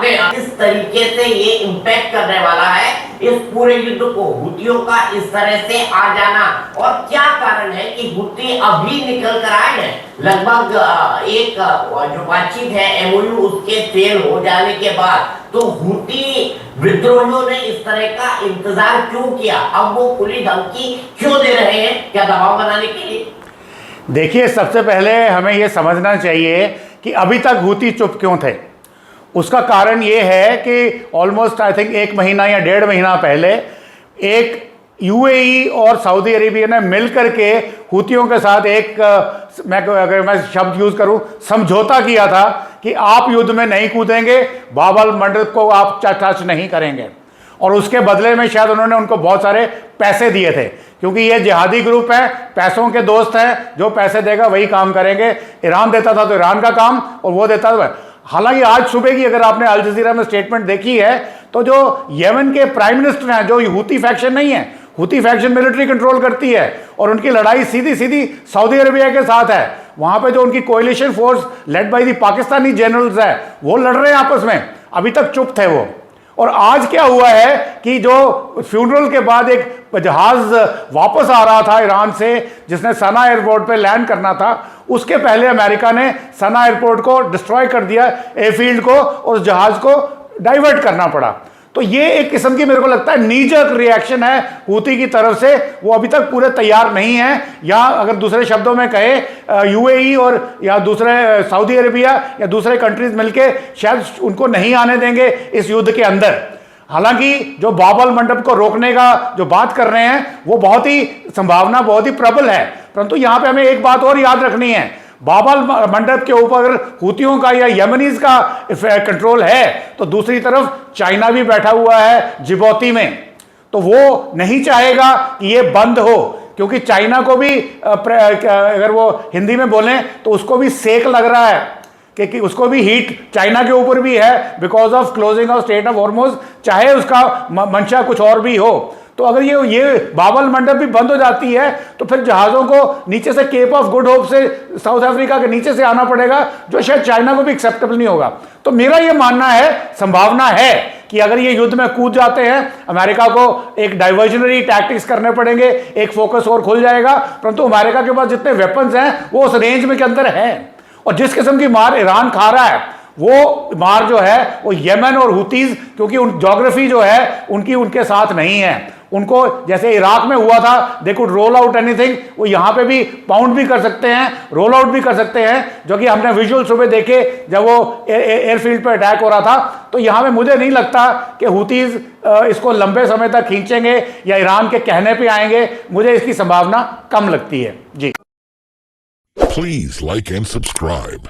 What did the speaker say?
आपने किस तरीके से ये इम्पैक्ट करने वाला है इस पूरे युद्ध को, हुतियों का इस तरह से आ जाना, और क्या कारण है कि हुती अभी निकल कर आए हैं लगभग एक जो बातचीत है एमओयू उसके फेल हो जाने के बाद, तो हुती विद्रोहियों ने इस तरह का इंतजार क्यों किया? अब वो खुली धमकी क्यों दे रहे हैं? क्या दबाव बनाने के लिए? देखिए, सबसे पहले हमें यह समझना चाहिए कि अभी तक हुती चुप क्यों थे। उसका कारण ये है कि ऑलमोस्ट आई थिंक 1 महीना या 1.5 महीना पहले एक यूएई और सऊदी अरेबिया ने मिलकर के हुतियों के साथ एक अगर मैं शब्द यूज करूं, समझौता किया था कि आप युद्ध में नहीं कूदेंगे, बाबल मंडप को आप टच नहीं करेंगे, और उसके बदले में शायद उन्होंने उनको बहुत सारे पैसे दिए थे, क्योंकि ये जिहादी ग्रुप है, पैसों के दोस्त हैं, जो पैसे देगा वही काम करेंगे। ईरान देता था तो ईरान का काम, और वो देता था। हालांकि आज सुबह की अगर आपने अल जजीरा में स्टेटमेंट देखी है, तो जो यमन के प्राइम मिनिस्टर हैं, जो हुती फैक्शन नहीं है, हुती फैक्शन मिलिट्री कंट्रोल करती है और उनकी लड़ाई सीधी सीधी सऊदी अरेबिया के साथ है। वहां पे जो उनकी coalition force led by the Pakistani generals है, वो लड़ रहे हैं आपस में। अभी तक चुप थे वो। और आज क्या हुआ है कि जो फ्यूनरल के बाद एक जहाज वापस आ रहा था ईरान से, जिसने सना एयरपोर्ट पे लैंड करना था, उसके पहले अमेरिका ने सना एयरपोर्ट को डिस्ट्रॉय कर दिया, एयरफील्ड को, और उस जहाज को डाइवर्ट करना पड़ा। तो ये एक किस्म की, मेरे को लगता है, नीजक रिएक्शन है हुती की तरफ से। वो अभी तक पूरे तैयार नहीं है, या अगर दूसरे शब्दों में कहे, यूएई और या दूसरे सऊदी अरेबिया या दूसरे कंट्रीज मिलके शायद उनको नहीं आने देंगे इस युद्ध के अंदर। हालांकि जो बाबल मंडप को रोकने का जो बात कर रहे हैं, वो बहुत ही संभावना बहुत ही प्रबल है। परंतु यहां पे हमें एक बात और याद रखनी है, बाबल मंडप के ऊपर हुतियों का या यमनीज का कंट्रोल है, तो दूसरी तरफ चाइना भी बैठा हुआ है जिबौती में। तो वो नहीं चाहेगा कि ये बंद हो, क्योंकि चाइना को भी अगर वो हिंदी में बोलें तो उसको भी सेक लग रहा है, कि उसको भी हीट चाइना के ऊपर भी है because of closing of straight of Hormuz, चाहे उसका मंशा कुछ और भी हो। तो अगर ये बाबल मंडप भी बंद हो जाती है, तो फिर जहाज़ों को नीचे से केप ऑफ गुड होप से, साउथ अफ्रीका के नीचे से आना पड़ेगा, जो शायद चाइना को भी एक्सेप्टेबल नहीं होगा। तो मेरा ये मानना है, संभावना है कि अगर ये युद्ध में कूद जाते हैं, अमेरिका को एक डाइवर्जनरी टैक्टिक्स करने पड़ेंगे, एक फोकस और खुल जाएगा। परंतु अमेरिका के पास जितने वेपन्स हैं वो उस रेंज में के अंदर हैं, और जिस किस्म की मार ईरान खा रहा है, वो मार जो है वो यमन और हुतीज, क्योंकि उन ज्योग्राफी जो है उनकी उनके साथ नहीं है। उनको जैसे इराक में हुआ था, they could roll out anything, वो यहां पे भी पाउंड भी कर सकते हैं, रोल आउट भी कर सकते हैं, जो कि हमने विजुअल सुबह देखे जब वो एयरफील्ड पे अटैक हो रहा था। तो यहां पे मुझे नहीं लगता कि हुतीज इसको लंबे समय तक खींचेंगे या ईरान के कहने पे आएंगे। मुझे इसकी संभावना कम लगती है। जी, Please like and subscribe.